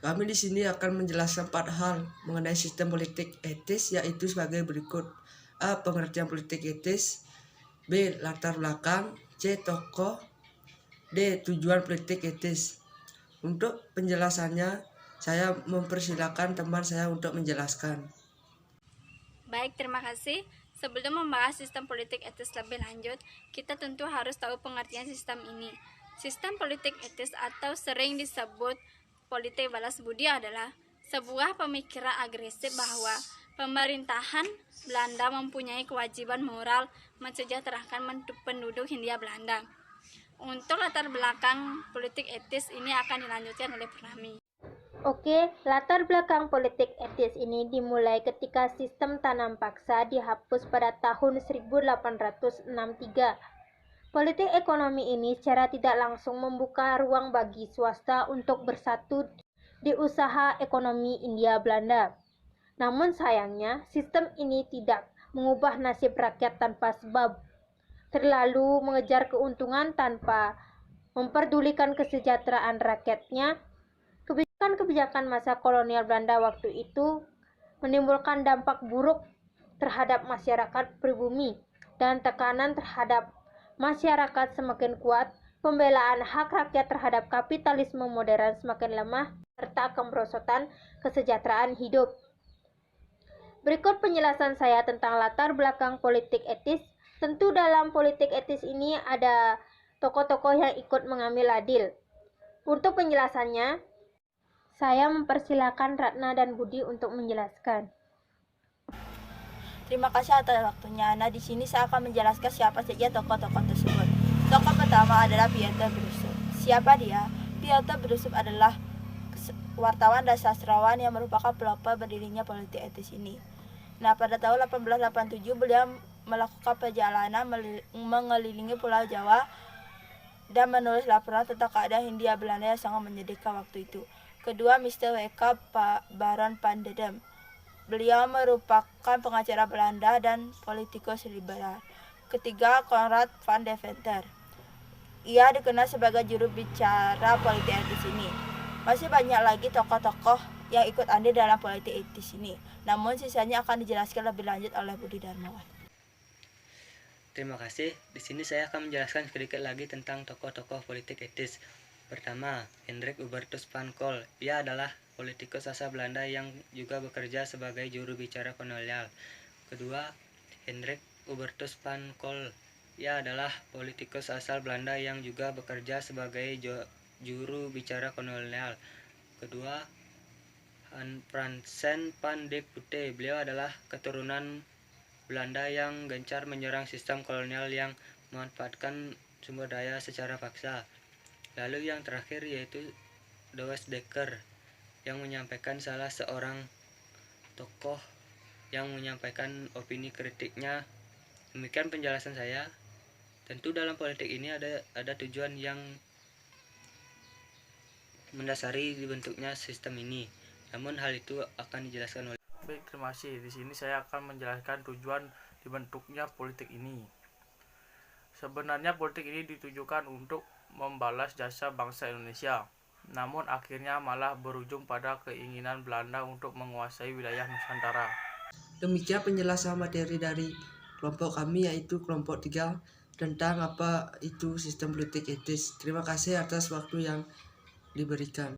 Kami di sini akan menjelaskan 4 hal mengenai sistem politik etis, yaitu sebagai berikut: A. Pengertian politik etis. B. Latar belakang. C. Tokoh. D. Tujuan politik etis. Untuk penjelasannya, saya mempersilahkan teman saya untuk menjelaskan. Baik, terima kasih. Sebelum membahas sistem politik etis lebih lanjut, kita tentu harus tahu pengertian sistem ini. Sistem politik etis atau sering disebut politik balas budi adalah sebuah pemikiran agresif bahwa pemerintahan Belanda mempunyai kewajiban moral mensejahterakan penduduk Hindia Belanda. Untuk latar belakang politik etis ini akan dilanjutkan oleh Purnami. Oke, latar belakang politik etis ini dimulai ketika sistem tanam paksa dihapus pada tahun 1863. Politik ekonomi ini secara tidak langsung membuka ruang bagi swasta untuk bersatu di usaha ekonomi Hindia Belanda. Namun sayangnya, sistem ini tidak mengubah nasib rakyat tanpa sebab, terlalu mengejar keuntungan tanpa memperdulikan kesejahteraan rakyatnya. Kebijakan masa kolonial Belanda waktu itu menimbulkan dampak buruk terhadap masyarakat pribumi, dan tekanan terhadap masyarakat semakin kuat, pembelaan hak rakyat terhadap kapitalisme modern semakin lemah, serta kemerosotan kesejahteraan hidup. Berikut penjelasan saya tentang latar belakang politik etis. Tentu dalam politik etis ini ada tokoh-tokoh yang ikut mengambil adil. Untuk penjelasannya, saya mempersilakan Ratna dan Budi untuk menjelaskan. Terima kasih atas waktunya. Nah, di sini saya akan menjelaskan siapa saja tokoh-tokoh tersebut. Tokoh pertama adalah Pieter Brussel. Siapa dia? Pieter Brussel adalah wartawan dan sastrawan yang merupakan pelopor berdirinya politik etis ini. Nah, pada tahun 1887 beliau melakukan perjalanan mengelilingi Pulau Jawa dan menulis laporan tentang keadaan Hindia Belanda yang sangat menyedihkan waktu itu. Kedua, Mr. W.K. Baron van Dedem. Beliau merupakan pengacara Belanda dan politikus liberal. Ketiga, Konrad van Deventer. Ia dikenal sebagai juru bicara politik etis ini. Masih banyak lagi tokoh-tokoh yang ikut andil dalam politik etis ini. Namun sisanya akan dijelaskan lebih lanjut oleh Budi Darmawan. Terima kasih. Di sini saya akan menjelaskan sedikit lagi tentang tokoh-tokoh politik etis. Pertama, Hendrik Hubertus van Kol. Ia adalah politikus asal Belanda yang juga bekerja sebagai juru bicara kolonial. Kedua, Hendrik Hubertus van Kol. Ia adalah politikus asal Belanda yang juga bekerja sebagai juru bicara kolonial. Kedua, Fransen van de Putte. Beliau adalah keturunan Belanda yang gencar menyerang sistem kolonial yang memanfaatkan sumber daya secara paksa. Lalu yang terakhir yaitu Douwes Dekker yang menyampaikan salah seorang tokoh yang menyampaikan opini kritiknya. Demikian penjelasan saya. Tentu dalam politik ini ada tujuan yang mendasari dibentuknya sistem ini. Namun hal itu akan dijelaskan oleh. Baik, terima kasih. Di sini saya akan menjelaskan tujuan dibentuknya politik ini. Sebenarnya politik ini ditujukan untuk membalas jasa bangsa Indonesia. Namun akhirnya malah berujung pada keinginan Belanda untuk menguasai wilayah Nusantara. Demikian penjelasan materi dari kelompok kami, yaitu kelompok 3, tentang apa itu sistem politik etis. Terima kasih atas waktu yang diberikan.